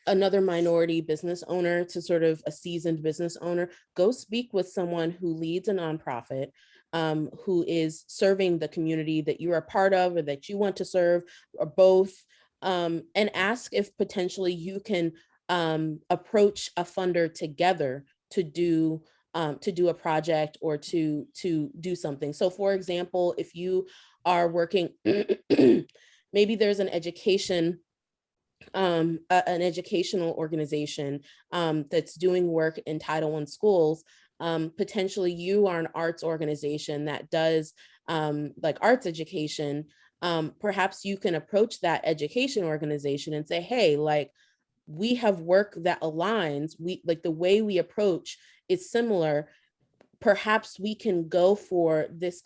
minority business owner to sort of a seasoned business owner, go speak with someone who leads a nonprofit, who is serving the community that you are a part of or that you want to serve, or both, and ask if potentially you can approach a funder together to do a project or to do something. So for example, if you are working, maybe there's an educational organization that's doing work in Title I schools. Potentially you are an arts organization that does like arts education. Perhaps you can approach that education organization and say, hey, like, we have work that aligns, we like the way we approach is similar. Perhaps we can go for this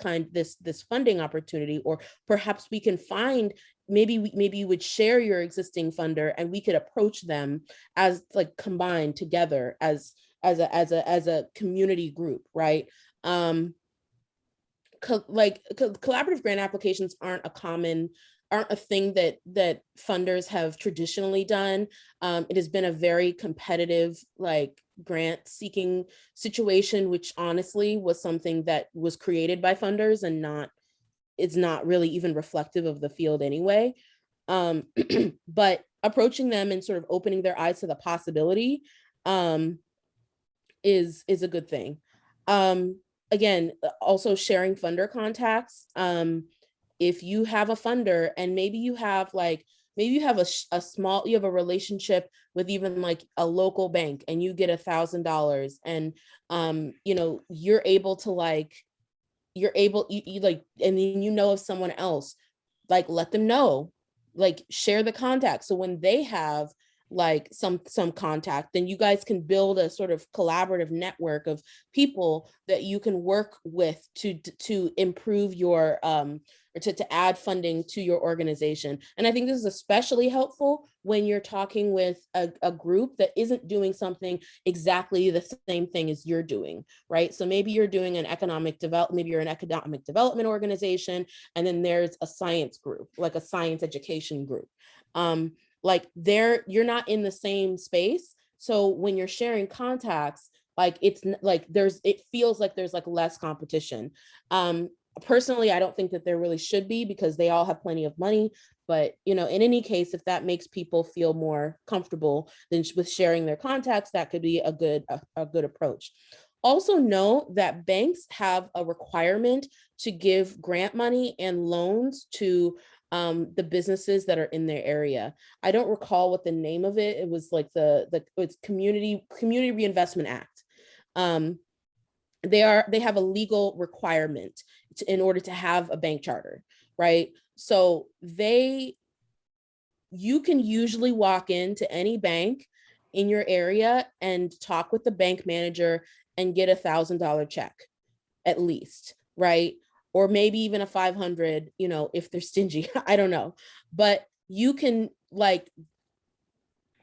funding opportunity, or perhaps we can find, maybe you would share your existing funder and we could approach them as like combined together as a community group, right? Collaborative grant applications aren't a thing that funders have traditionally done. It has been a very competitive like grant seeking situation, which honestly was something that was created by funders and it's not really even reflective of the field anyway. But approaching them and sort of opening their eyes to the possibility is a good thing. Again, also sharing funder contacts. If you have a funder and maybe you have a relationship with even like a local bank and you get $1,000 and you're able to and then of someone else, like let them know, like share the contact. So when they have like some contact, then you guys can build a sort of collaborative network of people that you can work with to improve your or to add funding to your organization. And I think this is especially helpful when you're talking with a group that isn't doing something exactly the same thing as you're doing, right? So maybe you're doing an economic development, maybe you're an economic development organization, and then there's a science group, like a science education group. Like you're not in the same space. So when you're sharing contacts, like it's like it feels like there's like less competition. Personally, I don't think that there really should be, because they all have plenty of money. But, you know, in any case, if that makes people feel more comfortable than with sharing their contacts, that could be a good approach. Also know that banks have a requirement to give grant money and loans to the businesses that are in their area. I don't recall what the name of it. It was like it's Community Reinvestment Act. They have a legal requirement in order to have a bank charter, right? So you can usually walk into any bank in your area and talk with the bank manager and get $1,000 check at least, right? Or maybe even a 500, you know, if they're stingy, I don't know. But you can, like,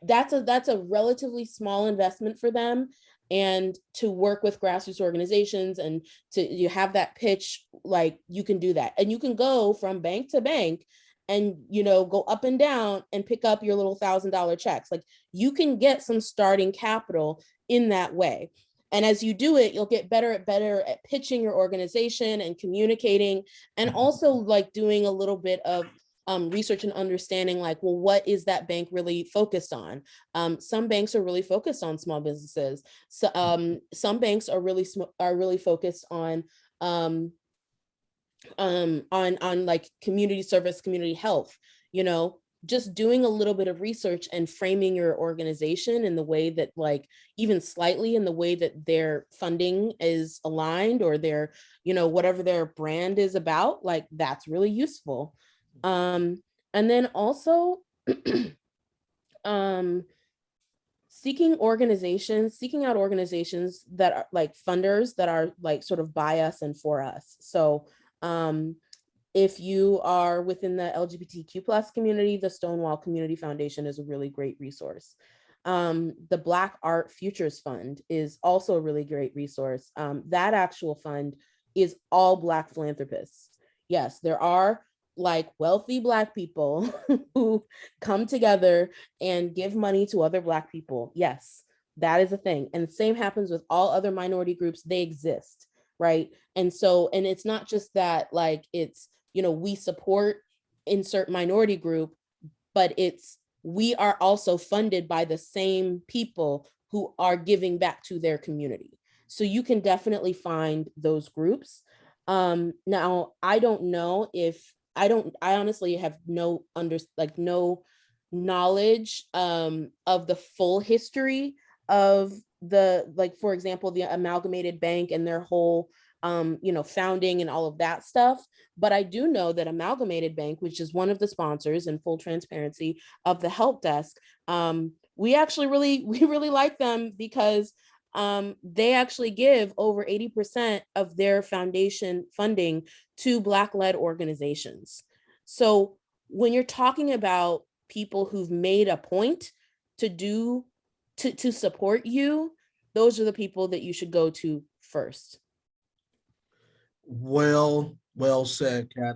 that's a relatively small investment for them. And to work with grassroots organizations and you have that pitch, like you can do that. And you can go from bank to bank and, you know, go up and down and pick up your little $1,000 checks. Like you can get some starting capital in that way. And as you do it, you'll get better at pitching your organization and communicating, and also like doing a little bit of research and understanding, like, well, what is that bank really focused on? Some banks are really focused on small businesses. So some banks are really focused on like community service, community health. You know, just doing a little bit of research and framing your organization in the way that, like, even slightly in the way that their funding is aligned, or their, you know, whatever their brand is about, like that's really useful. And then also seeking out organizations that are like funders that are like sort of by us and for us. So if you are within the LGBTQ+ community, the Stonewall Community Foundation is a really great resource. The Black Art Futures Fund is also a really great resource. That actual fund is all Black philanthropists. Yes, there are like wealthy Black people who come together and give money to other Black people. Yes, that is a thing. And the same happens with all other minority groups. They exist, right? And so, and it's not just that, like, it's, you know, we support insert minority group, but it's, we are also funded by the same people who are giving back to their community. So you can definitely find those groups. Now, I don't know if, I honestly have no knowledge of the full history of the, like, for example, the Amalgamated Bank and their whole you know, founding and all of that stuff. But I do know that Amalgamated Bank, which is one of the sponsors, in full transparency, of the help desk, we really like them because they actually give over 80% of their foundation funding to Black-led organizations. So when you're talking about people who've made a point to support you, those are the people that you should go to first. Well said, Kat.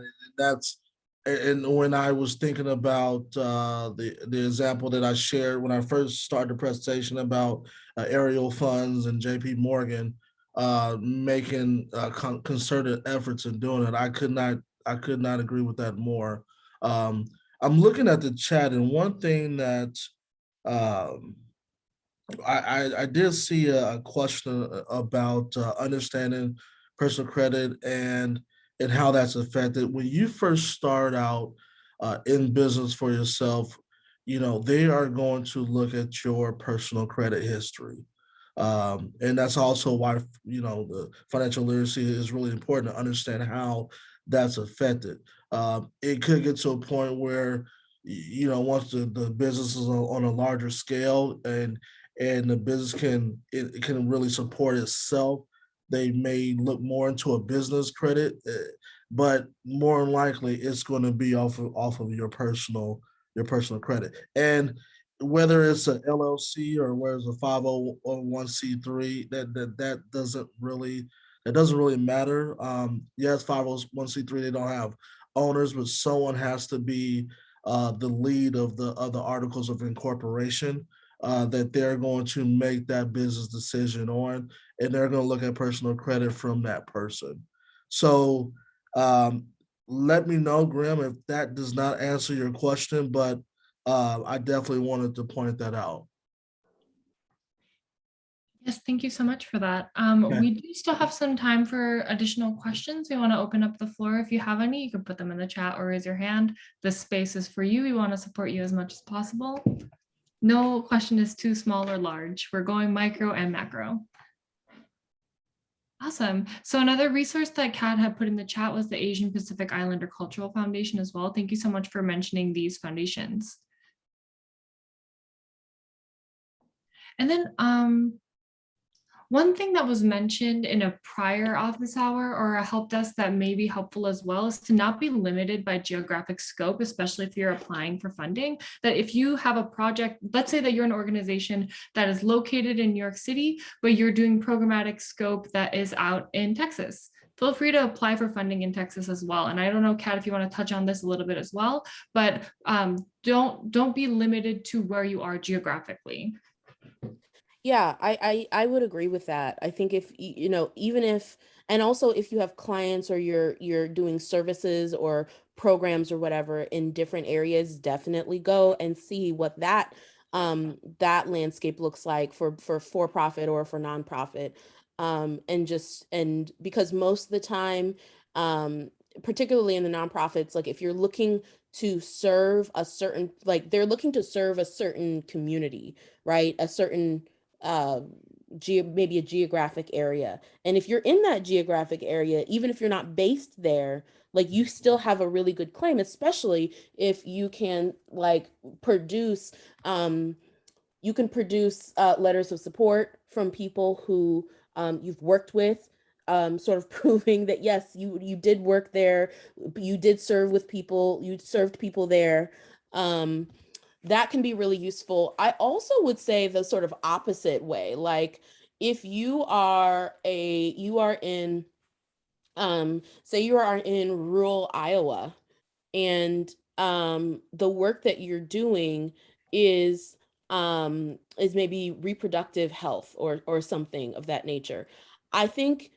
And when I was thinking about the example that I shared when I first started the presentation about aerial funds and JP Morgan making concerted efforts in doing it, I could not agree with that more. I'm looking at the chat, and one thing that I did see a question about understanding personal credit and how that's affected. When you first start out in business for yourself, you know, they are going to look at your personal credit history. And that's also why, you know, the financial literacy is really important to understand how that's affected. It could get to a point where once the business is on a larger scale and the business it can really support itself, they may look more into a business credit, but more than likely it's going to be off of your personal credit. And whether it's an LLC or whether it's a 501c3, that doesn't really matter. Yes, 501c3, they don't have owners, but someone has to be the lead of the articles of incorporation that they're going to make that business decision on, and they're going to look at personal credit from that person. So let me know, Grim, if that does not answer your question, but I definitely wanted to point that out. Yes, thank you so much for that. Okay. We do still have some time for additional questions. We want to open up the floor. If you have any, you can put them in the chat or raise your hand. This space is for you. We want to support you as much as possible. No question is too small or large. We're going micro and macro. Awesome. So another resource that Kat had put in the chat was the Asian Pacific Islander Cultural Foundation as well. Thank you so much for mentioning these foundations. And then one thing that was mentioned in a prior office hour or a help desk that may be helpful as well is to not be limited by geographic scope, especially if you're applying for funding. That if you have a project, let's say that you're an organization that is located in New York City, but you're doing programmatic scope that is out in Texas. Feel free to apply for funding in Texas as well. And I don't know, Kat, if you want to touch on this a little bit as well, but don't be limited to where you are geographically. Yeah, I would agree with that. I think if, even if, and also if you have clients or you're doing services or programs or whatever in different areas, definitely go and see what that landscape looks like for profit or for nonprofit. And because most of the time, particularly in the nonprofits, like if you're looking to serve a certain, like they're looking to serve a certain community, right? A certain maybe a geographic area. And if you're in that geographic area, even if you're not based there, like you still have a really good claim, especially if you can like produce, you can produce letters of support from people who you've worked with, sort of proving that yes, you did work there, you did serve with people, you served people there. That can be really useful. I also would say the sort of opposite way, like if you are in, say you are in rural Iowa and the work that you're doing is maybe reproductive health or something of that nature. I think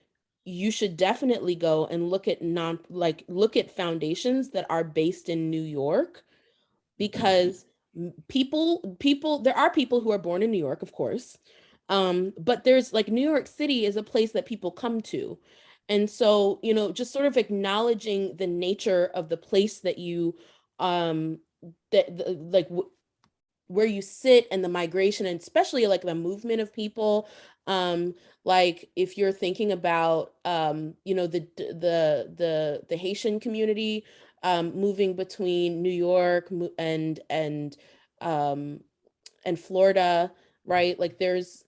you should definitely go and look at foundations that are based in New York, because there are people who are born in New York, of course. But there's like New York City is a place that people come to. And so, just sort of acknowledging the nature of the place that you, where you sit and the migration, and especially like the movement of people. Like if you're thinking about, the Haitian community, moving between New York and Florida, right? Like there's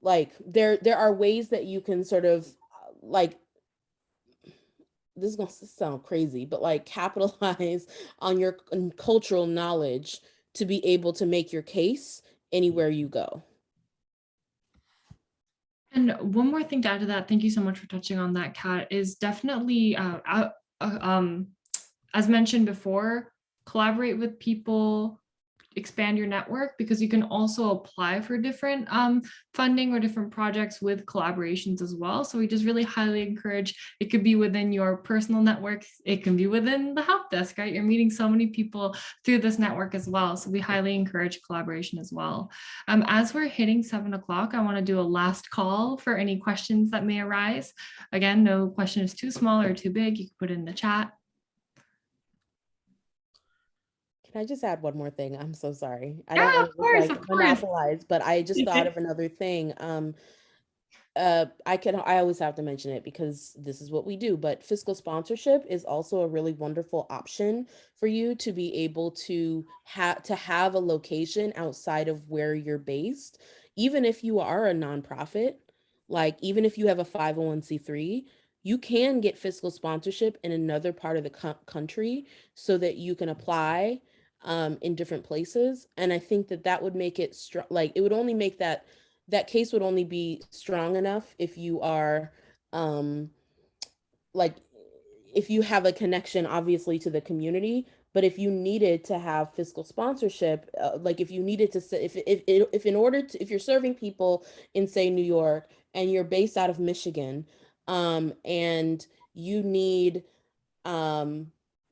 like there are ways that you can sort of like, this is gonna sound crazy, but like capitalize on your cultural knowledge to be able to make your case anywhere you go. And one more thing to add to that, thank you so much for touching on that, Kat, is definitely, as mentioned before, collaborate with people, expand your network, because you can also apply for different funding or different projects with collaborations as well. So we just really highly encourage, it could be within your personal network, it can be within the help desk, right? You're meeting so many people through this network as well. So we highly encourage collaboration as well. As we're hitting 7 o'clock, I want to do a last call for any questions that may arise. Again, no question is too small or too big. You can put it in the chat. Can I just add one more thing? I'm so sorry. I Yeah, don't of course, monopolize, but I just thought of another thing. I always have to mention it because this is what we do, but fiscal sponsorship is also a really wonderful option for you to be able to have a location outside of where you're based. Even if you are a nonprofit, like even if you have a 501c3, you can get fiscal sponsorship in another part of the country so that you can apply in different places. And I think that would make it like it would only make that case would only be strong enough if you are like if you have a connection obviously to the community. But if you needed to have fiscal sponsorship, like if you needed to if in order to, if you're serving people in say New York and you're based out of Michigan, and you need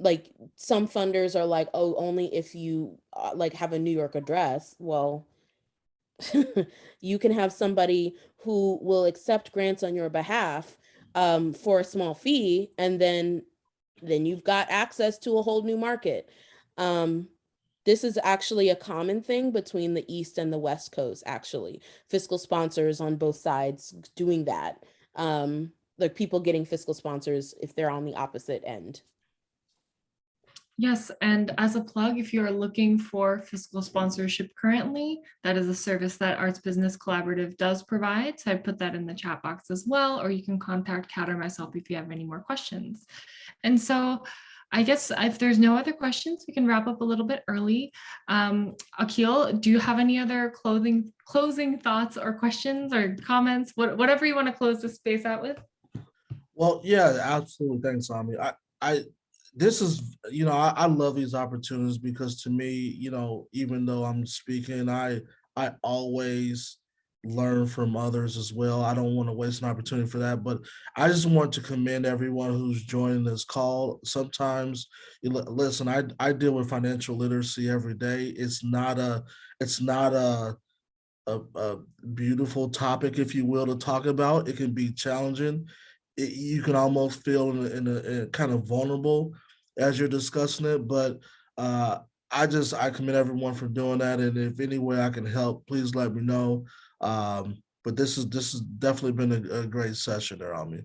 like some funders are like, oh, only if you like have a New York address. Well, you can have somebody who will accept grants on your behalf for a small fee, and then you've got access to a whole new market. This is actually a common thing between the East and the West Coast, actually. Fiscal sponsors on both sides doing that. Like people getting fiscal sponsors if they're on the opposite end. Yes, and as a plug, if you are looking for fiscal sponsorship currently, that is a service that Arts Business Collaborative does provide. So I put that in the chat box as well, or you can contact Kat or myself if you have any more questions. And so I guess if there's no other questions, we can wrap up a little bit early. Akil, do you have any other closing thoughts or questions or comments, whatever you want to close the space out with? Well, yeah, absolutely. Thanks, Ami. This is, I love these opportunities because to me, even though I'm speaking, I always learn from others as well. I don't want to waste an opportunity for that, but I just want to commend everyone who's joining this call. Sometimes, listen, I deal with financial literacy every day. It's not a beautiful topic, if you will, to talk about. It can be challenging. You can almost feel in a kind of vulnerable as you're discussing it, but I commend everyone for doing that. And if any way I can help, please let me know. But this has definitely been a great session there, Ami.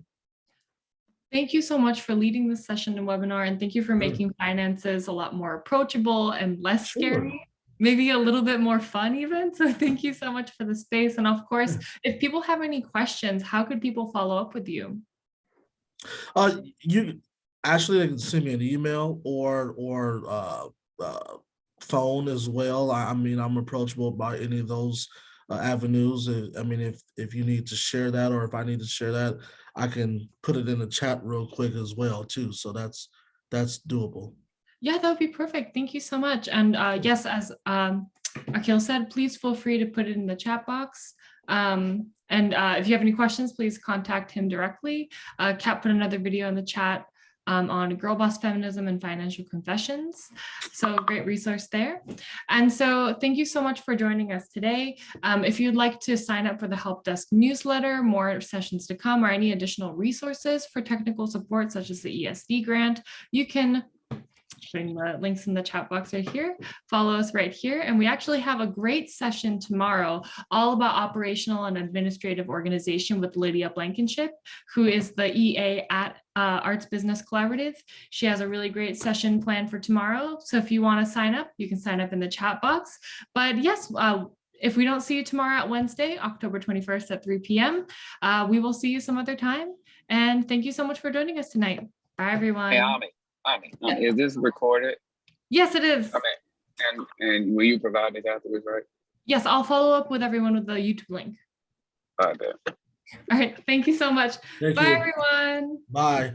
Thank you so much for leading this session and webinar, and thank you for making finances a lot more approachable and less scary. Maybe a little bit more fun even. So thank you so much for the space. And of course, if people have any questions, how could people follow up with you? You actually can send me an email or phone as well. I mean, I'm approachable by any of those avenues. I mean, if you need to share that, or if I need to share that, I can put it in the chat real quick as well too. So that's doable. Yeah, that would be perfect. Thank you so much. And yes, as Akil said, please feel free to put it in the chat box. And if you have any questions, please contact him directly. Kat put another video in the chat on girl boss feminism and financial confessions. So great resource there. And so thank you so much for joining us today. If you'd like to sign up for the Help Desk newsletter, more sessions to come, or any additional resources for technical support, such as the ESD grant, you can showing the links in the chat box right here. Follow us right here. And we actually have a great session tomorrow all about operational and administrative organization with Lydia Blankenship, who is the EA at Arts Business Collaborative. She has a really great session planned for tomorrow. So if you want to sign up, you can sign up in the chat box. But yes, if we don't see you tomorrow at Wednesday, October 21st at 3 p.m., we will see you some other time. And thank you so much for joining us tonight. Bye, everyone. Hey, Ami, is this recorded? Yes, it is. Okay. And will you provide this afterwards, right? Yes, I'll follow up with everyone with the YouTube link. All right, good. All right. Thank you so much. Thank Bye, you. everyone. Bye.